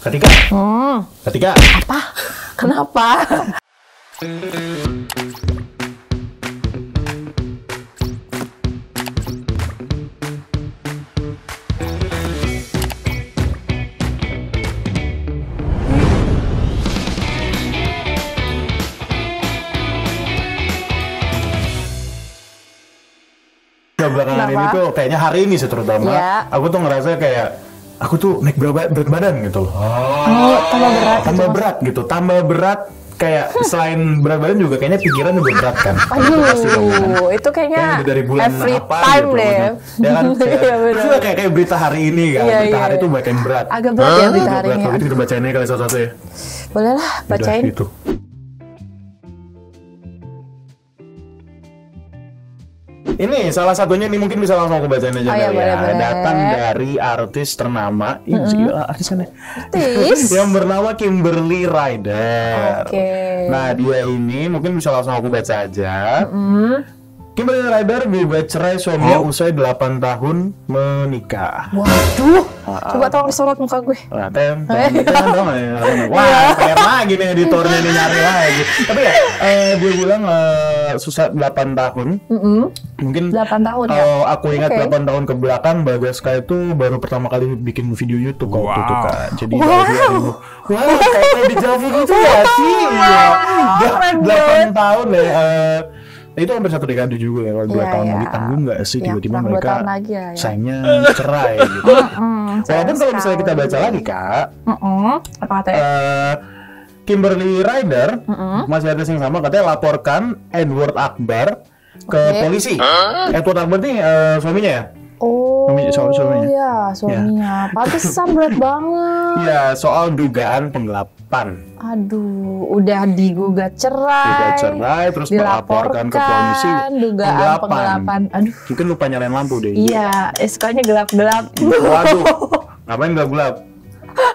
Ketika? Ketika? Apa? Kenapa? Belakangan ini tuh kayaknya hari ini sih terutama aku tuh ngerasa kayak aku tuh naik berat badan gitu loh. Tambah berat gitu, tambah berat kayak selain berat badan juga kayaknya pikiran juga berat kan. Aduh, itu kayaknya dari bulan every apa time gitu, deh. Ya kan, kayak berita hari ini kan, berita hari itu makin berat. Agak berat ya berita hari ini. Itu kita bacain aja kali satu-satu ya. Boleh lah, bacain. Gitu. Ini salah satunya nih mungkin bisa langsung aku bacain aja ya. Boleh. Datang dari artis ternama, artis kan ya? Artis? Yang bernama Kimberly Ryder. Nah dia ini mungkin bisa langsung aku baca aja. Kimberly Ryder bebas cerai suaminya usai 8 tahun menikah. Waduh, coba tolong disorot muka gue. Nah, wah, kayak lagi nih editornya nih nyari lagi. Tapi ya, gue bilang susah 8 tahun. Mungkin 8 tahun ya. Kalau aku ingat 8 tahun ke belakang, Bagaska itu baru pertama kali bikin video YouTube waktu itu kan. Jadi wah, kayak di Javi gitu ya sih. Udah 8 tahun ya. Itu hampir 1 dekade juga ya. Kalau 2 tahun lagi tanggung nggak sih tiba-tiba mereka sayangnya cerai gitu. Walaupun kalau misalnya kita baca lagi Kak, apa katanya? Kimberly Ryder masih ada yang sama katanya laporkan Edward Akbar ke polisi. Edward Akbar ini suaminya ya? Suaminya. Iya, suaminya. Pantesan berat banget. Iya, soal dugaan penggelapan. Aduh, udah digugat cerai. Terus melaporkan ke polisi dugaan penggelapan. Aduh. Mungkin lupa nyalain lampu deh. Iya, sukanya gelap-gelap. Waduh, ngapain gelap-gelap?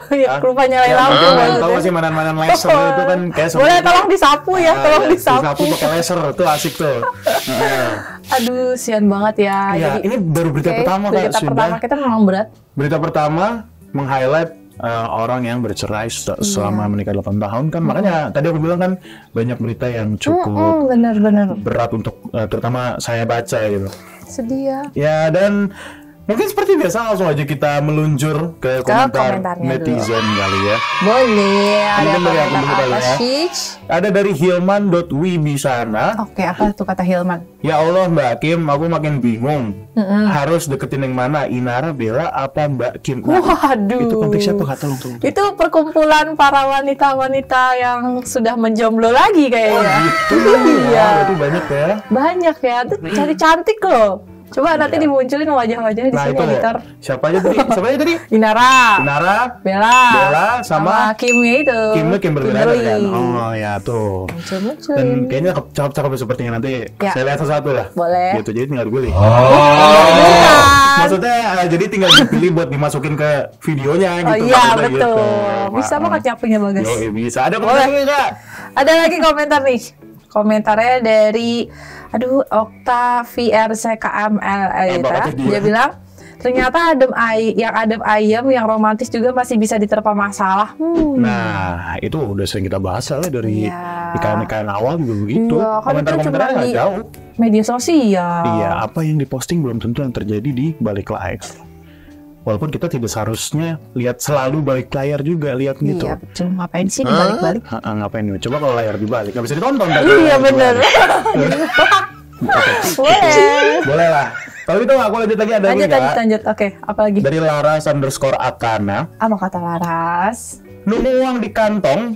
Ya, lupa nyalain lampu. Tahu sih mainan-mainan laser itu kan kayak boleh tolong disapu ya, tolong disapu. Disapu pakai laser, itu asik tuh. Aduh, sian banget ya. Iya, ini baru berita pertama Kak. Berita pertama kita memang berat. Berita pertama meng-highlight orang yang bercerai selama menikah 8 tahun kan. Makanya tadi aku bilang kan banyak berita yang cukup benar-benar berat untuk terutama saya baca gitu. Sedih ya. Ya, dan mungkin seperti biasa langsung aja kita meluncur ke komentar netizen kali ya. Boleh. Ada komentar apa sih? Ada dari Hilman.wibisana. Oke, apa tuh kata Hilman? Ya Allah Mbak Kim, aku makin bingung. Harus deketin yang mana? Inara, Bella, apa Mbak Kim? Waduh. Itu konteksnya apa? Tolong. Itu perkumpulan para wanita-wanita yang sudah menjomblo lagi kayaknya. Iya. Itu banyak ya. Banyak ya. Tuh cari cantik loh. Coba nanti dimunculin wajah-wajahnya di sini editor. Siapa aja tadi? Inara, Bella, sama Kimnya itu. Kimberly kan. Oh ya tuh. Muncul. Dan kayaknya cakep-cakep sepertinya nanti. Saya lihat satu-satu lah. Boleh. Gitu, jadi tinggal gue. Maksudnya jadi tinggal dipilih buat dimasukin ke videonya gitu. Oh iya betul. Gitu. Bisa banget nyapunya Bagas. Bisa. Ada komentar nggak? Ada lagi komentar nih. Komentarnya dari Octavier-CKML dia bilang ternyata adem ayem yang romantis juga masih bisa diterpa masalah. Nah itu udah sering kita bahas lah dari ikalan awal juga begitu. Komentar-komentarnya nggak jauh. Media sosial. Iya, apa yang diposting belum tentu yang terjadi di balik live. Walaupun kita tidak seharusnya lihat selalu balik layar juga, lihat gitu. Iya, cuma ngapain sih dibalik-balik? Ngapain nih? Coba kalau layar dibalik, nggak bisa ditonton. Iya bener. Boleh lah. Kalau gitu aku lanjut lagi ada lagi nggak? Lanjut. Oke, apa lagi? Dari Laras_Akana. Apa kata Laras? Nemu uang di kantong,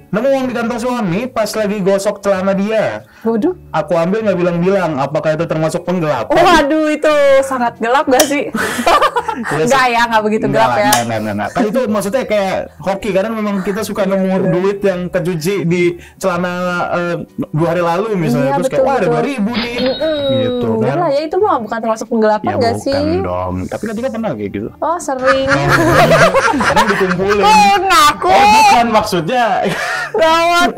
nemu uang di kantong suami pas lagi gosok celana dia. Waduh. Aku ambil nggak bilang-bilang, apakah itu termasuk penggelapan? Waduh, itu sangat gelap gak sih? Enggak ya, nggak begitu gelap ya. Nah. Kan itu maksudnya kayak hoki, karena memang kita suka nemu duit yang kecuci di celana 2 hari lalu misalnya. Terus kayak, wah ada 2.000 nih. Gitu kan. Lah ya, itu mah bukan termasuk penggelapan gak sih? Ya bukan dong, tapi kan pernah kayak gitu. Oh sering. Karena dikumpulin. Ngaku. Bukan maksudnya. Gawat.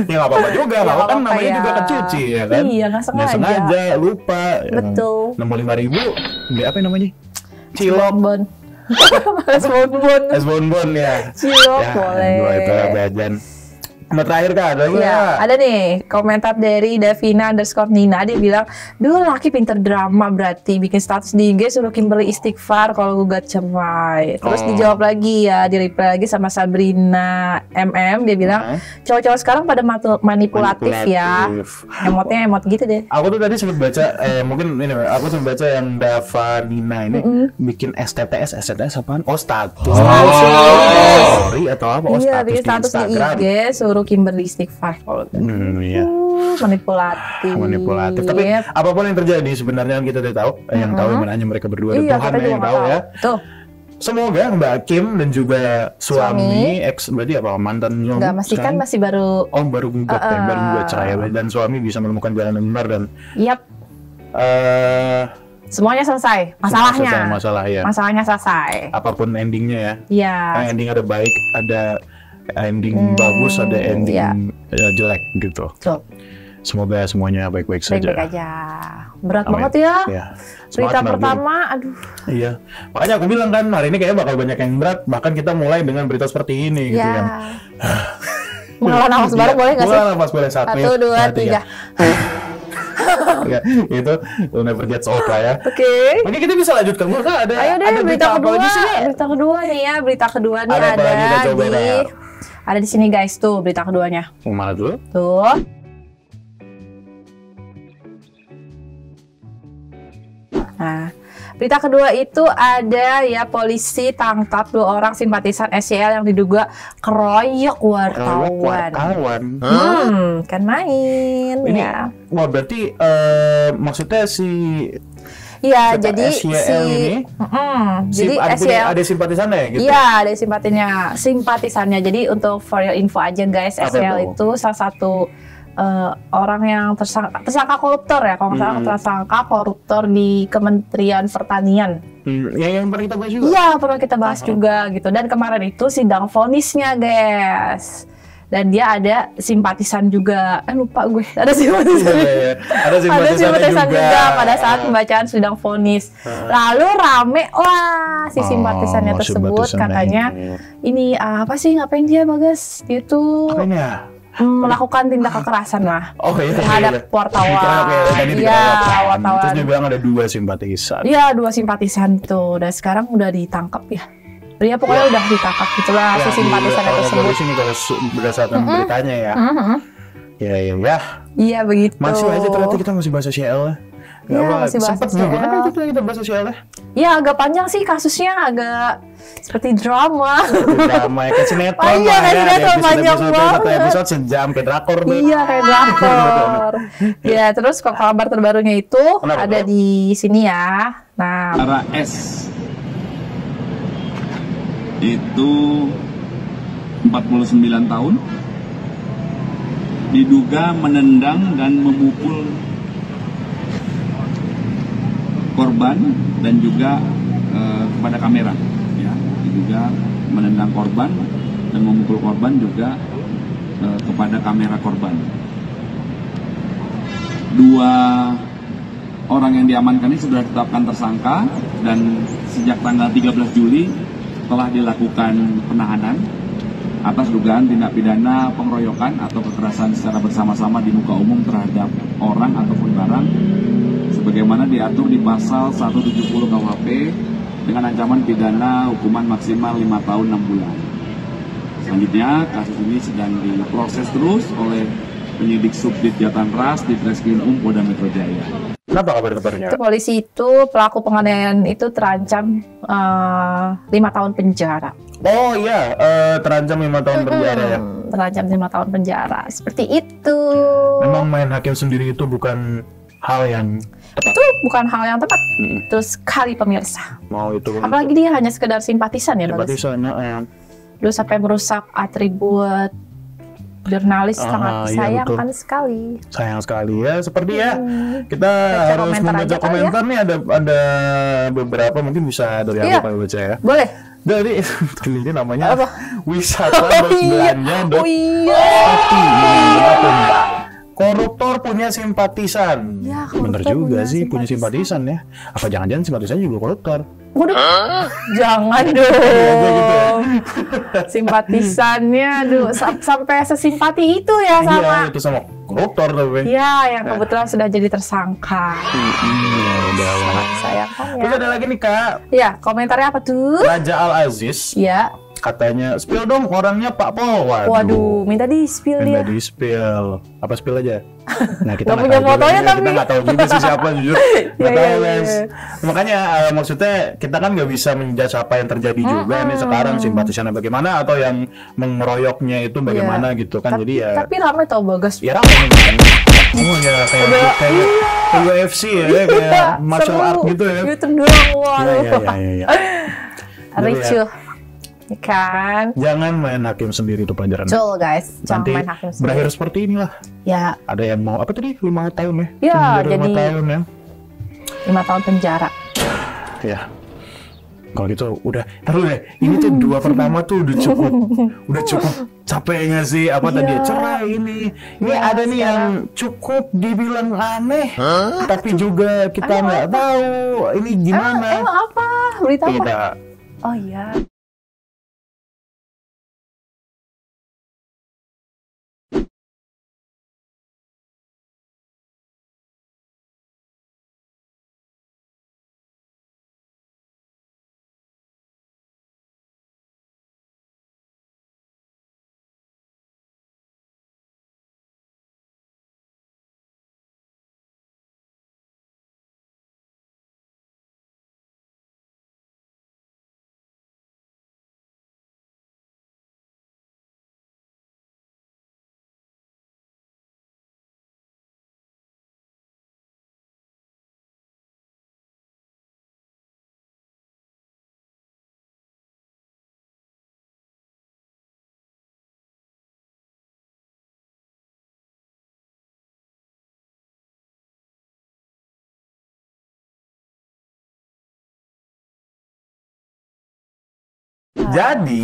Ya nggak apa-apa juga, kan namanya juga kecuci ya kan. Iya, nggak sengaja. Lupa. Betul. 65.000, beli apa namanya? Cilok. Es bonbon. Es bonbon ya. Cilok ya, boleh. Dua itu jajan. Sama terakhir Kak, ada ya, ada nih komentar dari Davina_Nina. Dia bilang, dulu laki pinter drama berarti bikin status di IG suruh Kimberly istighfar kalau gugat cerai. Terus dijawab lagi ya, di reply lagi sama Sabrina MM. Dia bilang, cowok-cowok sekarang pada manipulatif ya. Emotnya emot gitu deh. Aku tuh tadi sempat baca, mungkin ini aku sempat baca yang Davina ini bikin STTS apaan? Oh, status. Story atau apa? Oh, iya, status di status Instagram. di IG suruh Kimberly istighfar kalau iya. Manipulatif. Tapi apapun yang terjadi sebenarnya kita tidak tahu. Yang tahu yang hanya mereka berdua. Iya, Tuhan yang tahu ya. Tuh. Semoga Mbak Kim dan juga suami ex berarti apa mantan suami. Enggak, masih kan masih baru. Oh, baru gugat baru gugat cerai dan suami bisa menemukan jalan yang benar dan. Yap. Semuanya selesai masalahnya. Masalahnya selesai. Apapun endingnya ya. Iya. Ending ada baik, ada ending bagus, ada ending jelek gitu. Semoga semuanya baik-baik saja. Baik-baik aja. Berat banget ya. Berita pertama, aduh. Iya. Makanya aku bilang kan hari ini kayaknya bakal banyak yang berat. Bahkan kita mulai dengan berita seperti ini gitu kan. Mengelola nafas bareng boleh nggak sih? Mengelola nafas boleh 1, 2, 3. Ya, itu never gets old lah ya. Oke. Mungkin kita bisa lanjutkan dulu kan ada. Ayo deh berita kedua. Berita kedua nih ya. Berita kedua nih ada di sini guys tuh berita keduanya. Mana dulu? Tuh. Nah, berita kedua itu ada ya polisi tangkap 2 orang simpatisan SYL yang diduga keroyok wartawan. Kan main ini, ya. Wah berarti maksudnya si iya, jadi jadi ada simpatisannya ya gitu? Iya, ada simpatisannya. Jadi untuk for your info aja guys, SYL itu salah satu orang yang tersangka koruptor ya, kalau nggak salah tersangka koruptor di Kementerian Pertanian. Yang pernah kita bahas juga? Iya, pernah kita bahas juga gitu. Dan kemarin itu sidang vonisnya guys. Dan dia ada simpatisan juga. Lupa gue. Ada simpatisan juga pada saat pembacaan sidang vonis. Lalu rame lah si simpatisannya tersebut katanya ini apa sih ngapain dia Bagas? Dia tuh melakukan tindak kekerasan lah terhadap wartawan. Wartawan. Terus dia bilang ada 2 simpatisan. Iya, 2 simpatisan tuh. Dan sekarang udah ditangkap ya. Dia pokoknya udah ditangkap gitulah si simpatisannya tersebut. Polisi ini kalau berdasarkan beritanya ya. Iya begitu. Masih aja ternyata kita masih bahas SYL. Iya, masih bahas SYL. Kita bahas SYL ya. Iya, agak panjang sih kasusnya, agak seperti drama. Drama ya, kayak sinetron. Iya, kayak sinetron panjang banget. Satu episode sejam kayak drakor. Iya, kayak drakor. Ya, terus kabar terbarunya itu ada di sini ya. Nah, Ara S itu 49 tahun diduga menendang dan memukul korban dan juga kepada kamera ya, diduga menendang korban dan memukul korban juga kepada kamera korban. 2 orang yang diamankan ini sudah ditetapkan tersangka dan sejak tanggal 13 Juli telah dilakukan penahanan atas dugaan tindak pidana pengeroyokan atau kekerasan secara bersama-sama di muka umum terhadap orang ataupun barang sebagaimana diatur di pasal 170 KUHP dengan ancaman pidana hukuman maksimal 5 tahun 6 bulan. Selanjutnya kasus ini sedang diproses terus oleh penyidik Subdit Jatanras di Treskrimum Polda Metro Jaya. Kenapa kabar-kabarnya? Itu polisi itu pelaku penganiayaan itu terancam 5 tahun penjara. Oh iya, terancam 5 tahun penjara ya. Terancam 5 tahun penjara. Seperti itu. Memang main hakim sendiri itu bukan hal yang tepat. Itu bukan hal yang tepat. Terus sekali pemirsa. Mau itu. Apalagi dia hanya sekedar simpatisan ya. Simpatisan ya. Lu sampai merusak atribut jurnalis sangat disayangkan sekali. Sayang sekali ya, seperti ya. Kita harus membaca komentar nih, ada beberapa mungkin bisa dari aku kalau baca ya. Boleh. Dari ini namanya apa? Wisata belanja. Koruptor punya simpatisan. Ya, bener juga sih punya simpatisan ya. Apa jangan-jangan simpatisan juga koruptor? Waduh, jangan dong. Simpatisannya, aduh, sampai sesimpati itu ya sama. Iya, itu sama koruptor tapi. Iya, yang kebetulan sudah jadi tersangka. Udah. Sayangkan ya. Terus ada lagi nih Kak. Ya, komentarnya apa tuh? Raja Al Aziz. Ya. Katanya spill dong orangnya Pak Pol. Waduh, minta di spill dia. Minta di spill. Apa spill aja? Nah kita nggak punya fotonya tapi kita nggak tahu juga sih siapa jujur. Nggak tahu guys. Makanya maksudnya kita kan nggak bisa menjudge apa yang terjadi juga nih sekarang simpatisannya bagaimana atau yang mengeroyoknya itu bagaimana gitu kan. Jadi ya. Tapi ramai tau Bagas. Ya ramai kan. Ya kayak UFC ya kayak martial art gitu ya. Gitu doang. Waduh. Iya. Ricuh. Kan jangan main hakim sendiri itu pelajaran. Betul guys, jangan nanti main hakim sendiri. berakhir seperti inilah. Ya. Ada yang mau apa tadi 5 tahun ya? Ya, jadi 5 tahun ya. 5 tahun penjara. Ya. Kalau gitu udah. Taruh deh. Ini tuh 2 pertama tuh udah cukup capek nggak sih? Apa tadi cerai ini? Ini ada nih yang cukup dibilang aneh, tapi juga kita nggak tahu ini gimana. Emang apa? Berita apa? Oh iya. Jadi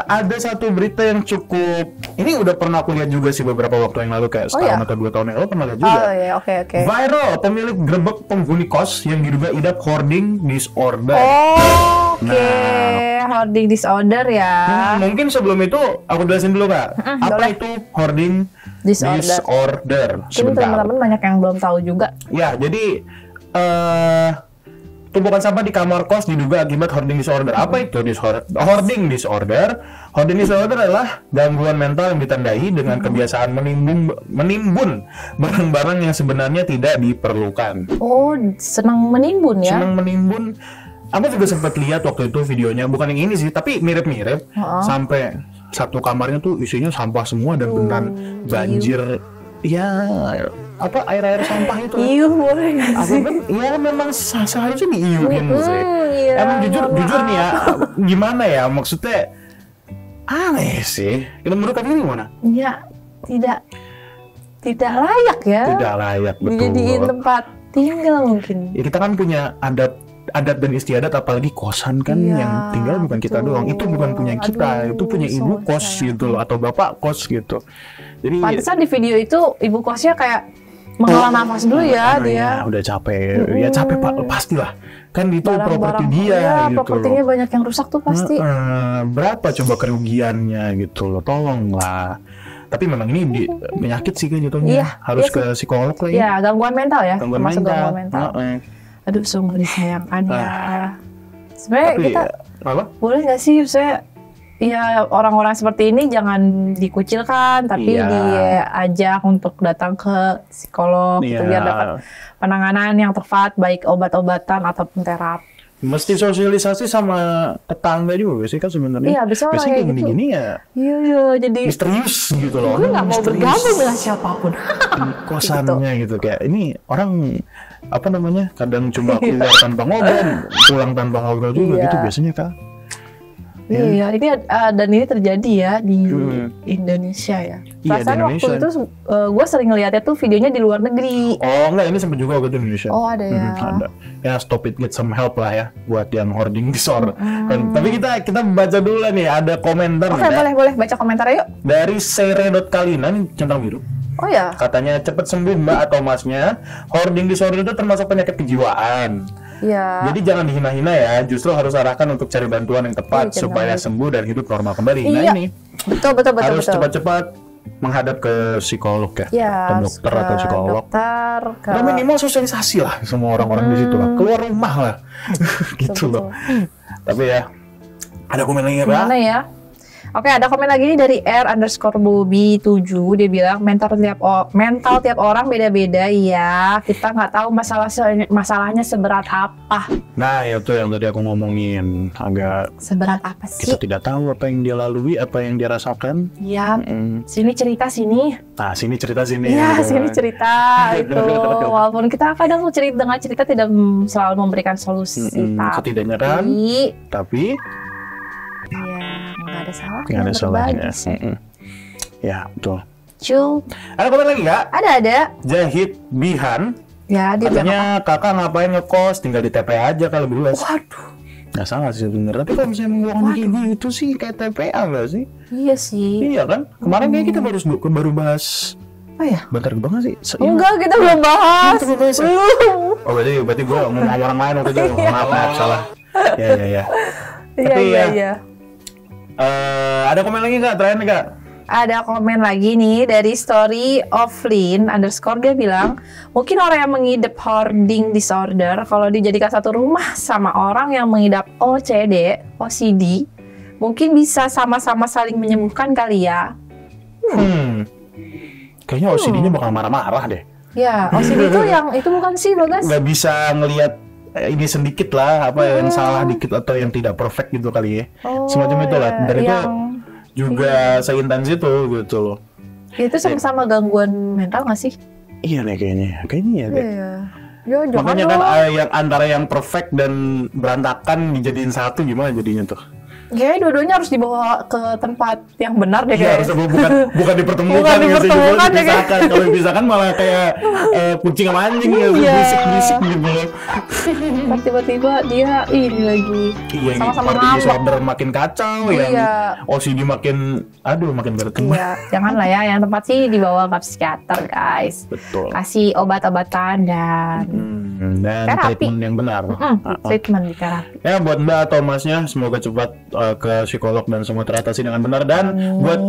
ada satu berita yang cukup ini udah pernah aku lihat juga sih beberapa waktu yang lalu kayak setahun atau 2 tahun yang lalu pernah lihat juga. Oh iya, oke. Viral pemilik grebek penghuni kos yang diduga idap hoarding disorder. Oke. Hoarding disorder ya. Mungkin sebelum itu aku jelasin dulu Kak. Apa boleh. itu hoarding disorder? Mungkin teman-teman banyak yang belum tahu juga. Ya, jadi tumpukan sampah di kamar kos diduga akibat hoarding disorder. Apa itu hoarding disorder? Hoarding disorder adalah gangguan mental yang ditandai dengan kebiasaan menimbun barang-barang yang sebenarnya tidak diperlukan. Oh, senang menimbun ya? Senang menimbun. Aku juga sempat lihat waktu itu videonya, bukan yang ini sih, tapi mirip-mirip. Sampai satu kamarnya tuh isinya sampah semua dan beneran banjir. Ya, apa air sampah itu? Iuh boleh nggak sih? Ya memang seharusnya diiuhin sih. Iya, Emang jujur nih ya, gimana ya maksudnya aneh sih. Menurut kalian gimana? Ya tidak layak ya. Tidak layak betul. Dijadiin tempat tinggal mungkin. Ya, kita kan punya adat dan istiadat apalagi kosan kan yang tinggal bukan kita doang. Itu bukan punya kita, itu punya ibu kos gitu loh atau bapak kos gitu. Jadi pantesan di video itu ibu kosnya kayak menghela nafas dulu ya dia. Udah capek. Ya capek pastilah. Kan itu properti dia gitu. Propertinya banyak yang rusak tuh pasti. Berapa coba kerugiannya gitu loh. Tolonglah. Tapi memang ini penyakit sih kan jatuhnya. Harus ke psikolog lagi. Iya, gangguan mental ya. Gangguan mental. Aduh, sungguh disayangkan ya. Sebenarnya kita boleh nggak sih saya ya orang-orang seperti ini jangan dikucilkan tapi diajak untuk datang ke psikolog gitu, biar dapat penanganan yang tepat baik obat-obatan ataupun terapi. Mesti sosialisasi sama tetangga juga sih kan sebenarnya. Iya, biasanya kayak gitu. Gini-gini ya. Iya, jadi misterius gitu loh. Gue nggak mau bergabung dengan siapapun. Kosannya gitu kayak ini orang apa namanya kadang cuma keluar tanpa ngobrol, pulang tanpa ngobrol juga gitu biasanya Kak. Iya, ini dan ini terjadi ya di Indonesia ya. Perasaan waktu itu gue sering ngeliatnya tuh videonya di luar negeri. Oh enggak, ini sampai juga waktu di Indonesia. Oh ada ya. Ada. Ya stop it, get some help lah ya buat yang hoarding disorder. Tapi kita baca dulu lah nih, ada komentar. Oke, boleh baca komentar yuk. Dari Sere.Kalina nih, centang biru. Oh ya. Katanya cepet sembuh Mbak atau Masnya. Hoarding disorder itu termasuk penyakit kejiwaan. Iya. Jadi jangan dihina-hina ya, justru harus arahkan untuk cari bantuan yang tepat supaya sembuh dan hidup normal kembali. Iya. Nah ini betul. Harus cepat-cepat menghadap ke psikolog ya, ke dokter atau psikolog. Atau minimal sosialisasi lah semua orang-orang di situ lah, keluar rumah lah, gitu loh. Tapi ya, ada komen lagi apa? Gimana ya? Oke, ada komen lagi nih dari R_Bobby7. Dia bilang mental tiap orang beda-beda ya. Kita nggak tahu masalahnya seberat apa. Nah, itu yang tadi aku ngomongin, agak seberat apa sih? Kita tidak tahu apa yang dia lalui, apa yang dia rasakan. Iya. Sini cerita sini. Nah, sini cerita sini. Iya, sini cerita itu. Walaupun kita kadang dengan cerita tidak selalu memberikan solusi. Setidaknya kan. Tapi iya, nggak ada salah. Nggak ada salahnya. Ya, betul. Cul. Ada komen lagi nggak? Ada. Jahit Bihan. Ya, dia katanya kakak ngapain ngekos, tinggal di TPA aja kalau luas. Waduh. Nggak salah sih sebenarnya. Tapi kalau misalnya ngomong kayak gitu sih kayak TPA nggak sih? Iya sih. Iya kan? Kemarin kayak kita baru bahas. Oh ya? Bentar banget sih. Enggak, kita belum bahas. Belum. Oh berarti gue ngomong orang lain waktu itu. Maaf, salah. Ya. Tapi iya. Ada komen lagi nggak? Terakhir nggak? Ada komen lagi nih dari story offline _ dia bilang mungkin orang yang mengidap hoarding disorder kalau dijadikan satu rumah sama orang yang mengidap OCD mungkin bisa sama-sama saling menyembuhkan kali ya. Kayaknya OCD-nya bakal marah-marah deh. Ya, OCD itu yang itu bukan sih Bagas? Nggak bisa ngelihat ini sedikit lah, apa yang salah dikit atau yang tidak perfect gitu kali ya. Semacam itulah. Dari itu juga seintens itu gitu loh. Itu sama-sama gangguan mental nggak sih? Iya deh kayaknya deh. Iya. Makanya kan yang antara yang perfect dan berantakan dijadiin satu gimana jadinya tuh? Kayaknya dua-duanya harus dibawa ke tempat yang benar deh guys. Iya, bukan dipertemukan gitu. Dipisahkan. Kalau dipisahkan malah kayak kucing sama anjing ya, berisik-berisik gitu. Tiba-tiba dia ini lagi. Iya, sama-sama disorder makin kacau, yang OCD makin berat. Iya, jangan lah ya, yang tempat sih dibawa ke psikiater guys. Betul. Kasih obat-obatan dan treatment yang benar. Treatment di terapi. Ya buat Mbak atau Masnya semoga cepat ke psikolog dan semua teratasi dengan benar. Dan buat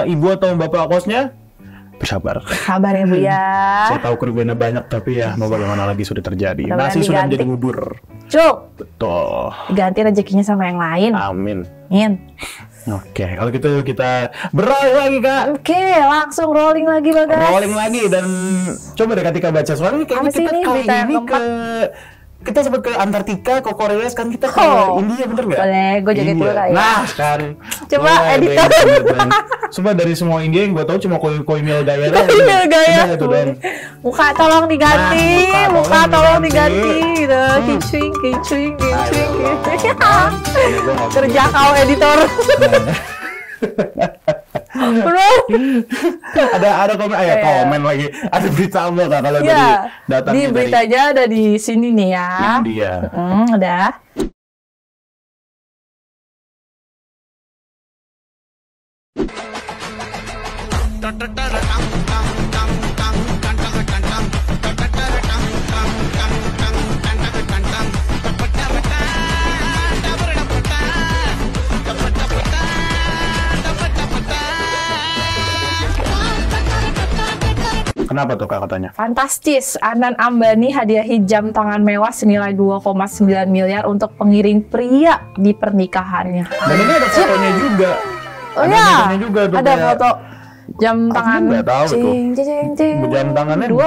ibu atau bapak kosnya bersabar ya Bu ya. Saya tahu kerugiannya banyak tapi ya mau bagaimana lagi sudah terjadi. Nasi sudah menjadi bubur. Cuk. Betul. Ganti rezekinya sama yang lain. Amin. Oke, kalau gitu kita beralih lagi Kak. Oke, langsung rolling lagi Bagas. Rolling lagi dan coba deh ketika baca soalnya kayaknya kita kali ini kita sempat ke Antartika, ke Korea, sekarang kita ke India, bener nggak? Boleh, gue joget dulu lah ya. Nah, kan. Coba editor. Coba dari semua India yang gue tahu cuma Koimil Gaya. Koimil Gaya. Muka tolong diganti, muka tolong diganti. Kincring. Kerja kau editor. ada komen lagi, ada berita apa Kak kalau dari beritanya ada di sini nih ya. India. Ada. Kenapa tuh Kak katanya? Fantastis, Anand Ambani hadiahi jam tangan mewah senilai 2,9 miliar untuk pengiring pria di pernikahannya. Dan ini ada fotonya juga. Oh ya, ada foto jam tangan. Cing. Jam tangannya 2,9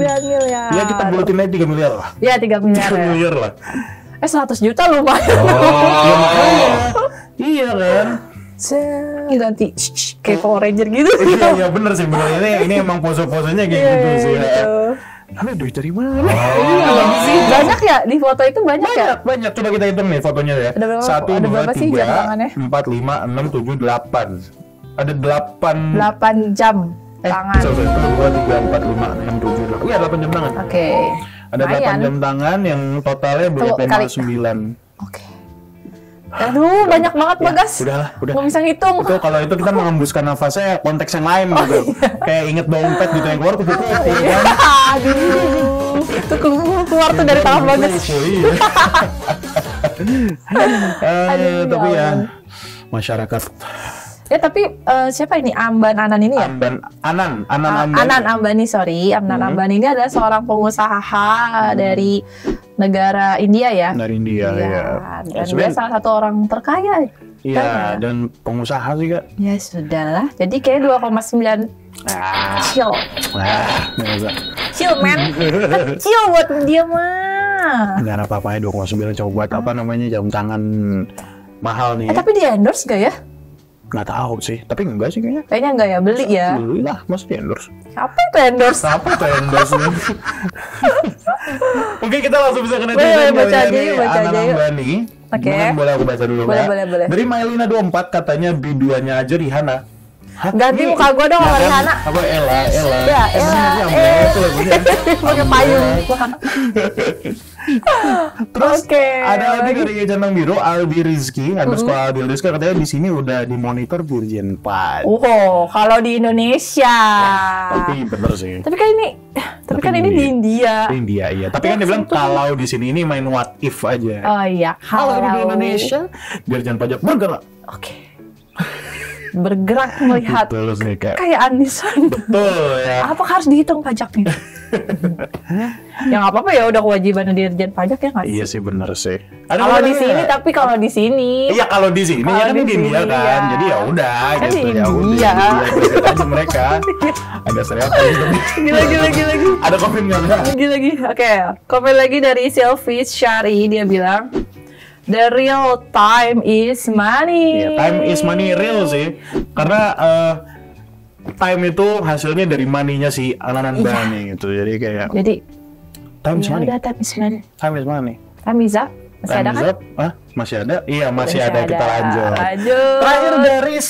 miliar. Ya kita bulatin aja 3 miliar lah. Iya 3 miliar. 3 miliar lah. 100 juta lumayan. Iya makanya. Iya kan. Ganti kayak Power Ranger gitu. Iya bener sih, bener ini emang pose-posenya kayak gitu sih. Ada duit dari mana? Banyak ya di foto itu banyak ya? Banyak. Coba kita hitung nih fotonya ya. Ada berapa sih jam tangannya? 4, 5, 6, 7, 8. Ada 8 jam tangan. 1, 2, 3, 4, 5, 6, 7, 8. Iya 8 jam tangan. Oke. Ada 8 jam tangan yang totalnya berapa? 9. Oke. Aduh, banyak banget Bagas. Udah. Nggak bisa ngitung. Itu kalau itu kita mengembuskan nafasnya konteks yang lain gitu. Kayak inget dompet gitu yang keluar tuh. Aduh. Itu keluar tuh dari tangan Bagas. Tapi ya masyarakat. Ya tapi siapa ini Amban Anan ini ya? Anan Ambani, sorry. Ambani ini adalah seorang pengusaha dari negara India ya. Dari India ya. Dan dia salah satu orang terkaya. Iya, dan pengusaha sih Kak. Ya sudahlah. Jadi kayak 2,9 chill. Chill man. Kecil buat dia mah. Nggak ada apa-apanya 2,9 coba buat apa namanya jam tangan mahal nih. Tapi di endorse gak ya? Nggak tahu sih, tapi enggak sih kayaknya. Kayaknya enggak ya, beli ya. Beli lah, masa di endorse. Siapa itu endorse? Mungkin kita langsung bisa kena baca aja yuk. Oke. Boleh aku baca dulu boleh. Dari Mailina 24 katanya biduannya aja Rihanna. Ganti muka gue dong sama Rihanna. Apa Ella? Ya, Ella. Itu lagunya. Pakai payung. Terus ada lagi dari Centang Biru, Aldi Rizky, Aldi Rizky katanya di sini udah dimonitor Dirjen Pajak. Oh, kalau di Indonesia. Tapi bener sih. Tapi kan ini di India. Di India iya. Tapi kan dia bilang kalau di sini ini main what if aja. Oh iya. Kalau di Indonesia Dirjen Pajak bergerak. Oke. Bergerak melihat kayak Anisan. Betul ya. Apakah harus dihitung pajaknya? Ya nggak apa-apa ya, udah kewajiban Dirjen Pajak ya nggak sih? Iya sih bener sih. Kalau di sini, tapi kalau di sini. Iya kalau di sini ya kan di India kan, jadi ya udah kan gitu ya udah. Aja mereka. Ada serius. Gila. Ada komen nggak? Lagi. Oke, komen lagi dari Sylvie Syari, dia bilang. The real time is money. Yeah, time is money real sih. Karena time itu hasilnya dari money-nya si Anan Bani gitu. Jadi kayak time is money. Time is money. Time is money. Time is up. Masih ada kan? Masih ada? Iya, masih ada. Kita lanjut. Lanjut. Terakhir dari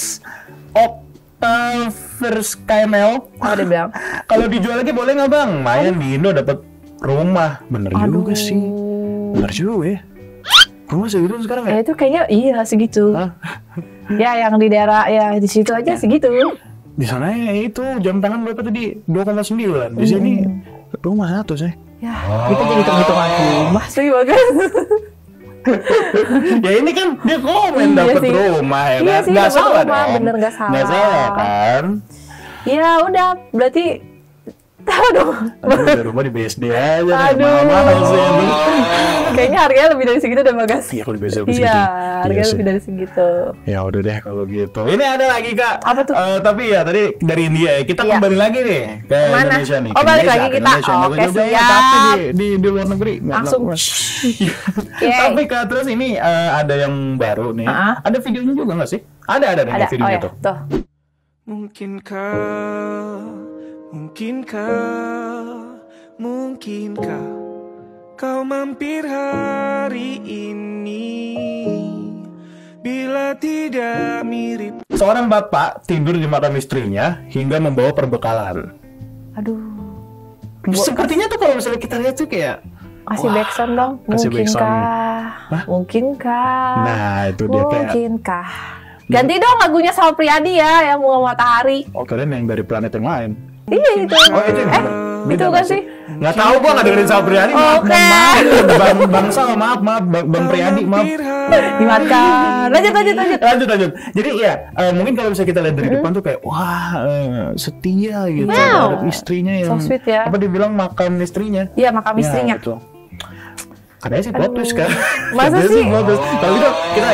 First KML. Dia bilang, kalau dijual lagi boleh nggak Bang? Main di Indo dapat rumah. Bener juga sih. Bener juga ya. Rumah segitu sekarang ya? Itu kayaknya iya segitu. Ya yang di daerah ya di situ aja segitu. Di sana ya itu jam tangan berapa tadi? 2,9. Di sini rumah 1 sih. Ya, kita jadi hitung-hitungan rumah sih Bagas. Ya ini kan dia komen dapat rumah ya kan? Nggak salah rumah, dong. Bener nggak salah. Nggak salah kan? Ya udah berarti. Aduh, rumah di BSD aja. Aduh. Kayaknya harganya lebih dari segitu deh Bagas. Iya kalau di BSD lebih segitu. Iya, harganya lebih dari segitu. Ya udah deh kalau gitu. Ini ada lagi Kak. Apa tuh? Tapi ya tadi dari India ya. Kita kembali lagi nih ke Indonesia nih. Oh balik lagi kita. Oke siap. Tapi di luar negeri. Langsung. Tapi Kak terus ini ada yang baru nih. Ada videonya juga nggak sih? Ada videonya tuh. Mungkinkah kau mampir hari ini bila tidak mirip. Seorang bapak tidur di makam istrinya hingga membawa perbekalan. Aduh. Sepertinya tuh kalau misalnya kita lihat tuh kayak kasih backsound dong. Mungkinkah? Nah itu dia kayak. Mungkinkah? Ganti dong lagunya Sal Priadi ya, yang Bunga Matahari. Oh kalian yang dari planet yang lain. Iya itu. Oh itu. Itu kan sih? Nggak tahu gua nggak dengerin Sal Priadi. Oke. Bang Sal maaf Bang Priadi maaf. Dimakan. Lanjut. Jadi ya mungkin kalau bisa kita lihat dari depan tuh kayak wah setia gitu terhadap istrinya yang so sweet ya. Apa dibilang makam istrinya? Iya makam istrinya. Gitu. Katanya sih plot twist kan. Masa sih? Kalau gitu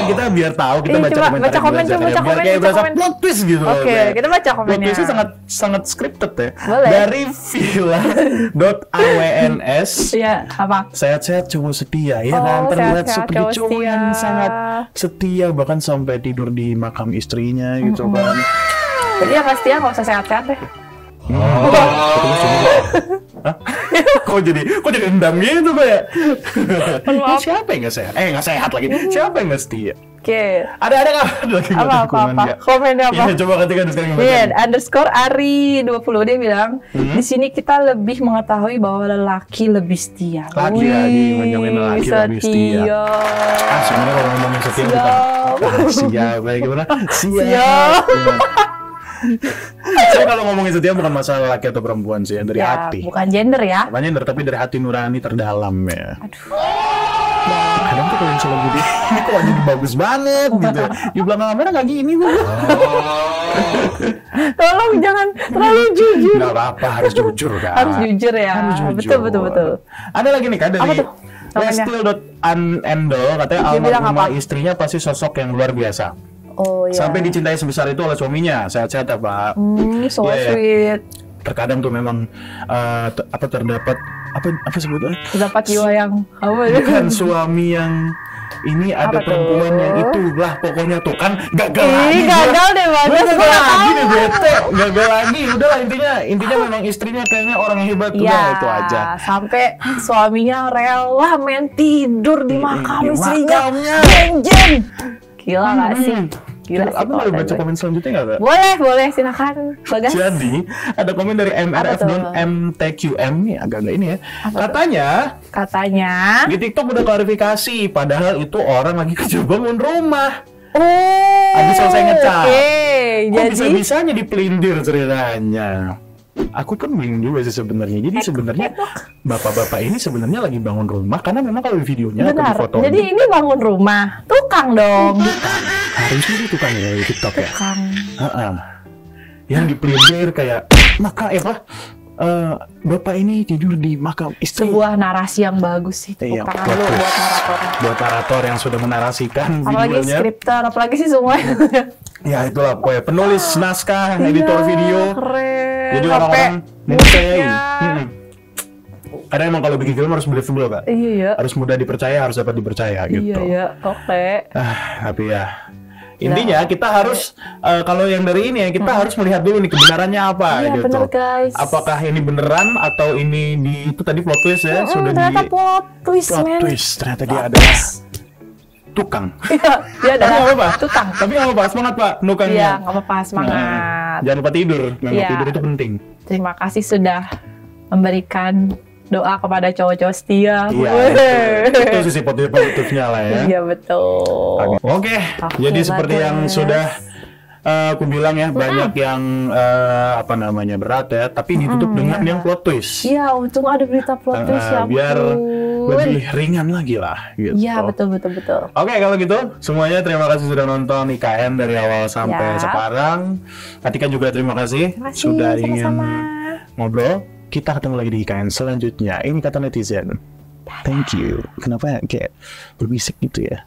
kita biar tahu kita baca komen biar kayak berasa plot twist gitu. Oke, kita baca komennya. Plot twistnya sangat scripted ya. Boleh. Dari villa.awns. Iya, apa? Sehat-sehat cowok setia ya kan, terlihat seperti cowok yang sangat setia bahkan sampai tidur di makam istrinya gitu kan. Jadi yang setia nggak usah sehat-sehat deh. Hah? Kok jadi endam gitu, Pak ya? Siapa yang nggak sehat? Nggak sehat lagi. Siapa yang nggak setia? Oke. Ada lagi Apa? Komennya apa? Ya, coba ketika sekarang underscore Ari 20 dia bilang di sini kita lebih mengetahui bahwa lelaki lebih setia. Lagi ngomongin lelaki lebih setia. Sebenarnya kalau ngomongin setia bukan siap, gimana? Siap. Saya kalau ngomongin setia bukan masalah laki atau perempuan sih, dari hati. Bukan gender ya. Bukan gender, tapi dari hati nurani terdalam ya. Aduh. Kadang tuh kalau yang selalu gini, ini kok jadi bagus banget gitu. Di belakang kamera nggak gini tuh. Tolong jangan terlalu jujur. Nggak apa-apa, harus jujur kan. Harus jujur ya. Harus jujur. Betul. Ada lagi nih kan dari Lestil.unendol katanya almarhumah istrinya pasti sosok yang luar biasa. Oh iya. Sampai dicintai sebesar itu oleh suaminya. Sehat-sehat ya, Pak. So sweet. Terkadang tuh memang terdapat apa sebutnya? Terdapat jiwa yang bukan suami yang ini ada perempuan yang itulah pokoknya tuh kan gagal lagi. Gagal deh Bagas. Gagal lagi. Udahlah intinya memang istrinya kayaknya orang yang hebat tuh itu aja. Sampai suaminya rela main tidur di makam istrinya. Jeng. Gila nggak sih? Gila sih. Aku boleh baca komen selanjutnya nggak, Kak? Boleh, silakan. Bagas. Jadi ada komen dari MRF.MTQM nih agak ini ya. Katanya di TikTok udah klarifikasi, padahal itu orang lagi kerja bangun rumah. Habis selesai ngecat. Jadi bisa-bisanya dipelintir ceritanya. Aku kan bingung juga sih sebenarnya. Jadi sebenarnya bapak-bapak ini sebenarnya lagi bangun rumah karena memang kalau di videonya atau di foto. Jadi ini bangun rumah, tukang dong. Harusnya sih tukang ya di TikTok ya. Tukang. Yang dipelintir kayak bapak ini tidur di makam istri. Sebuah narasi yang bagus sih. Tepuk tangan dulu buat narator. Buat narator yang sudah menarasikan apalagi videonya. Skriptor, apalagi sih semuanya. Ya itulah pokoknya penulis naskah, editor video. Keren. Jadi orang-orang mempercayai. Karena emang kalau bikin film harus believable, Kak. Iya. Harus mudah dipercaya, harus dapat dipercaya gitu. Iya. Oke. Tapi ya intinya kita harus kalau yang dari ini ya kita harus melihat dulu nih kebenarannya apa gitu. Bener, guys. Apakah ini beneran atau ini itu tadi plot twist ya sudah ternyata plot twist. Ternyata dia adalah tukang. Dia adalah tukang. Tapi nggak apa-apa, semangat Pak nukangnya. Iya, nggak apa-apa, semangat. Jangan lupa tidur, tidur itu penting. Terima kasih sudah memberikan doa kepada cowok-cowok setia. Iya, itu sisi positifnya lah ya. Iya betul. Oke, jadi seperti yang sudah aku bilang ya, banyak yang berat ya, tapi ditutup dengan yang plot twist. Iya, untung ada berita plot twist ya. Biar lebih ringan lagi lah gitu. Iya, betul. Oke, kalau gitu semuanya terima kasih sudah nonton IKN dari awal sampai sekarang. Atika juga terima kasih sudah ingin ngobrol. Kita ketemu lagi di IKN selanjutnya. Ini kata netizen. Thank you. Kenapa kayak berbisik gitu ya?